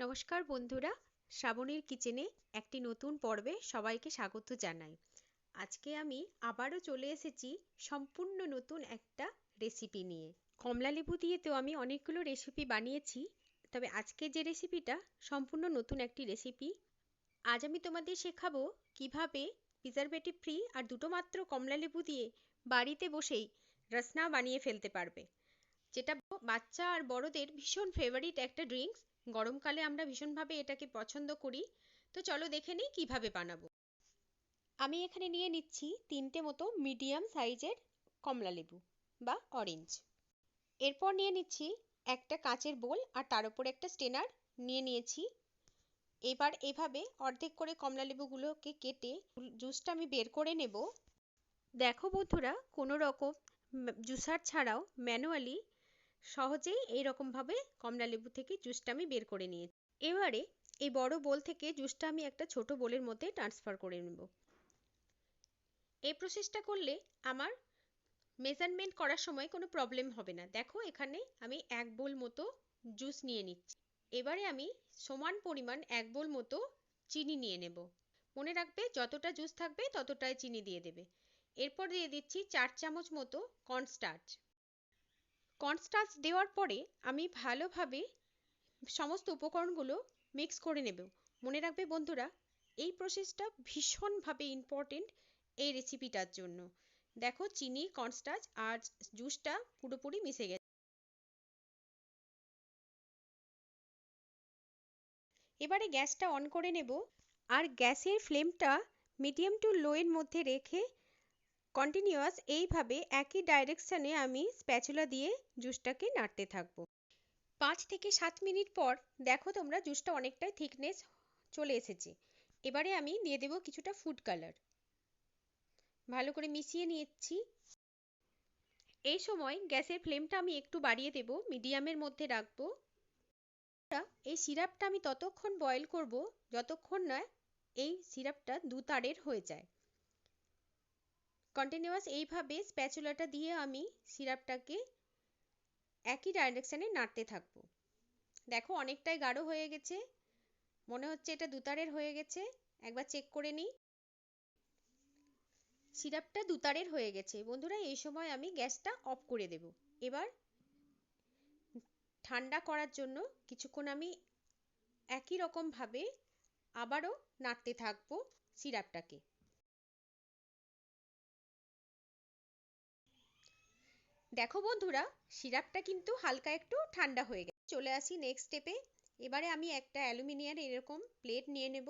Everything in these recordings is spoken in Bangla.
নমস্কার বন্ধুরা, শ্রাবণীর কিচেনে একটি নতুন পর্বে সবাইকে স্বাগত জানাই। আজকে আমি আবারও চলে এসেছি সম্পূর্ণ নতুন একটা রেসিপি নিয়ে। কমলালেবু দিয়ে তো আমি অনেকগুলো রেসিপি বানিয়েছি, তবে আজকে যে রেসিপিটা সম্পূর্ণ নতুন একটি রেসিপি। আজ আমি তোমাদের শেখাবো কিভাবে প্রিজারভেটিভ ফ্রি আর দুটো মাত্র কমলালেবু দিয়ে বাড়িতে বসেই রসনা বানিয়ে ফেলতে পারবে, যেটা বাচ্চা আর বড়দের ভীষণ ফেভারিট একটা ড্রিঙ্কস। গরমকালে আমরা ভীষণভাবে এটাকে পছন্দ করি। তো চলো দেখে নিই কিভাবে বানাবো। আমি এখানে নিয়ে নিচ্ছি 3টে মতো মিডিয়াম সাইজের কমলালেবু বা অরেঞ্জ। এরপর নিয়ে নিচ্ছি একটা কাঁচের বোল আর তার উপর একটা স্টেনার নিয়ে নিয়েছি। এবার এভাবে অর্ধেক করে কমলালেবুগুলোকে কেটে জুসটা আমি বের করে নেব। দেখো বন্ধুরা, কোনো রকম জুসার ছাড়াও ম্যানুয়ালি সহজেই এইরকমভাবে কমলালেবু থেকে জুসটা আমি বের করে নিয়েছি। এবারে এই বড় বোল থেকে জুসটা আমি একটা ছোট বোলের মধ্যে ট্রান্সফার করে নেব। এই প্রসেসটা করলে আমার মেজারমেন্ট করার সময় কোনো প্রবলেম হবে না। দেখো এখানে আমি 1 বোল মতো জুস নিয়ে নিচ্ছি। এবারে আমি সমান পরিমাণ 1 বোল মতো চিনি নিয়ে নেব। মনে রাখবে যতটা জুস থাকবে ততটাই চিনি দিয়ে দেবে। এরপর দিয়ে দিচ্ছি 4 চামচ মতো কর্নস্টার্চ। কর্নস্টার্চ দেওয়ার পরে আমি ভালোভাবে সমস্ত উপকরণগুলো মিক্স করে নেব। মনে রাখবে বন্ধুরা, এই প্রসেসটা ভীষণভাবে ইম্পর্টেন্ট এই রেসিপিটার জন্য। দেখো চিনি, কর্নস্টার্চ আর জুসটা পুরোপুরি মিশে গেছে। এবারে গ্যাসটা অন করে নেব আর গ্যাসের ফ্লেমটা মিডিয়াম টু লো এর মধ্যে রেখে কন্টিনিউয়াস এইভাবে একই ডাইরেকশানে আমি স্প্যাচুলা দিয়ে জুসটাকে নাড়তে থাকবো। 5 থেকে 7 মিনিট পর দেখো তোমরা জুসটা অনেকটাই থিকনেস চলে এসেছে। এবারে আমি দিয়ে দেব কিছুটা ফুড কালার। ভালো করে মিশিয়ে নিচ্ছি। এই সময় গ্যাসের ফ্লেমটা আমি একটু বাড়িয়ে দেব, মিডিয়ামের মধ্যে রাখবো। এই সিরাপটা আমি ততক্ষণ বয়েল করব যতক্ষণ না এই সিরাপটা দুতারের হয়ে যায়। কন্টিনিউয়াস এইভাবে স্প্যাচুলাটা দিয়ে আমি সিরাপটাকে একই ডাইরেকশনে নাড়তে থাকবো। দেখো অনেকটাই গাঢ় হয়ে গেছে, মনে হচ্ছে এটা দুতারের হয়ে গেছে। একবার চেক করে নিই। সিরাপটা দুতারের হয়ে গেছে বন্ধুরা। এই সময় আমি গ্যাসটা অফ করে দেব। এবার ঠান্ডা করার জন্য কিছুক্ষণ আমি একই রকমভাবে আবারও নাড়তে থাকবো সিরাপটাকে। দেখো বন্ধুরা, সিরাপটা কিন্তু হালকা একটু ঠান্ডা হয়ে গেছে। চলে আসি নেক্সট স্টেপে। এবারে আমি একটা অ্যালুমিনিয়াম এরকম প্লেট নিয়ে নেব।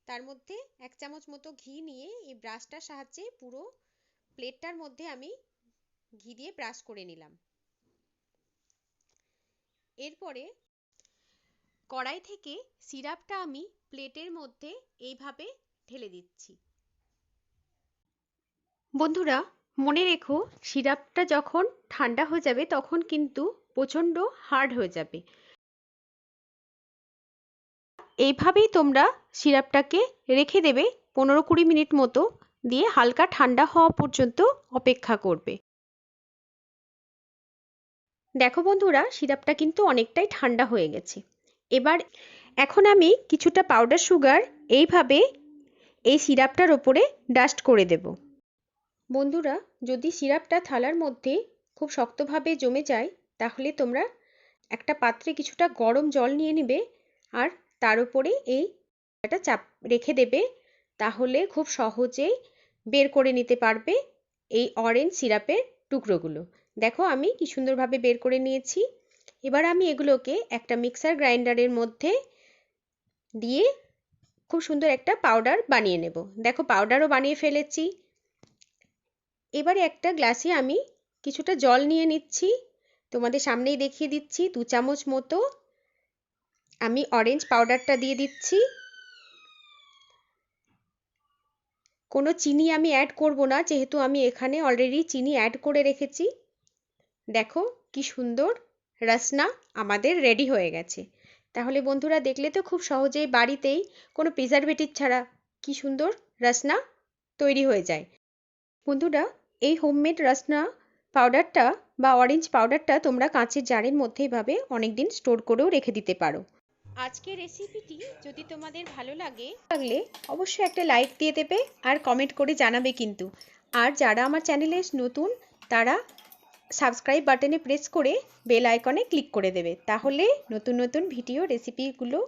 তার মধ্যে 1 চামচ মতো ঘি নিয়ে এই ব্রাশটার সাহায্যে পুরো প্লেটটার মধ্যে আমি ঘি দিয়ে ব্রাশ করে নিলাম। এরপরে কড়াই থেকে সিরাপটা আমি প্লেটের মধ্যে এইভাবে ঢেলে দিচ্ছি। বন্ধুরা মনে রেখো, সিরাপটা যখন ঠান্ডা হয়ে যাবে তখন কিন্তু প্রচণ্ড হার্ড হয়ে যাবে। এইভাবেই তোমরা সিরাপটাকে রেখে দেবে 15-20 মিনিট মতো, দিয়ে হালকা ঠান্ডা হওয়া পর্যন্ত অপেক্ষা করবে। দেখো বন্ধুরা, সিরাপটা কিন্তু অনেকটাই ঠান্ডা হয়ে গেছে। এখন আমি কিছুটা পাউডার সুগার এইভাবে এই সিরাপটার ওপরে ডাস্ট করে দেব। বন্ধুরা, যদি সিরাপটা থালার মধ্যে খুব শক্তভাবে জমে যায় তাহলে তোমরা একটা পাত্রে কিছুটা গরম জল নিয়ে নেবে আর তার উপরে এটা চাপ রেখে দেবে। তাহলে খুব সহজেই বের করে নিতে পারবে এই অরেঞ্জ সিরাপের টুকরোগুলো। দেখো আমি কি সুন্দরভাবে বের করে নিয়েছি। এবার আমি এগুলোকে একটা মিক্সার গ্রাইন্ডারের মধ্যে দিয়ে খুব সুন্দর একটা পাউডার বানিয়ে নেব। দেখো পাউডারও বানিয়ে ফেলেছি। এবারে একটা গ্লাসে আমি কিছুটা জল নিয়ে নিচ্ছি। তোমাদের সামনেই দেখিয়ে দিচ্ছি। 2 চামচ মতো আমি অরেঞ্জ পাউডারটা দিয়ে দিচ্ছি। কোনো চিনি আমি অ্যাড করব না, যেহেতু আমি এখানে অলরেডি চিনি অ্যাড করে রেখেছি। দেখো কি সুন্দর রসনা আমাদের রেডি হয়ে গেছে। তাহলে বন্ধুরা দেখলে তো খুব সহজেই বাড়িতেই কোনো প্রিজারভেটিভ ছাড়া কি সুন্দর রসনা তৈরি হয়ে যায়। বন্ধুরা, এই হোমমেড রসনা পাউডারটা বা অরেঞ্জ পাউডারটা তোমরা কাঁচের জারের মধ্যে এভাবে অনেক দিন স্টোর করেও রেখে দিতে পারো। আজকের রেসিপিটি যদি তোমাদের ভালো লাগলে অবশ্যই একটা লাইক দিয়ে দেবে আর কমেন্ট করে জানাবে কিন্তু। আর যারা আমার চ্যানেলে নতুন তারা সাবস্ক্রাইব বাটনে প্রেস করে বেল আইকনে ক্লিক করে দেবে, তাহলে নতুন নতুন ভিডিও রেসিপিগুলো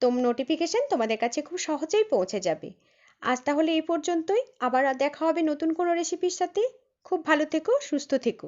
নোটিফিকেশন তোমাদের কাছে খুব সহজেই পৌঁছে যাবে। আজ তাহলে এই পর্যন্তই, আবার দেখা হবে নতুন কোনো রেসিপির সাথে। খুব ভালো থেকো, সুস্থ থেকো।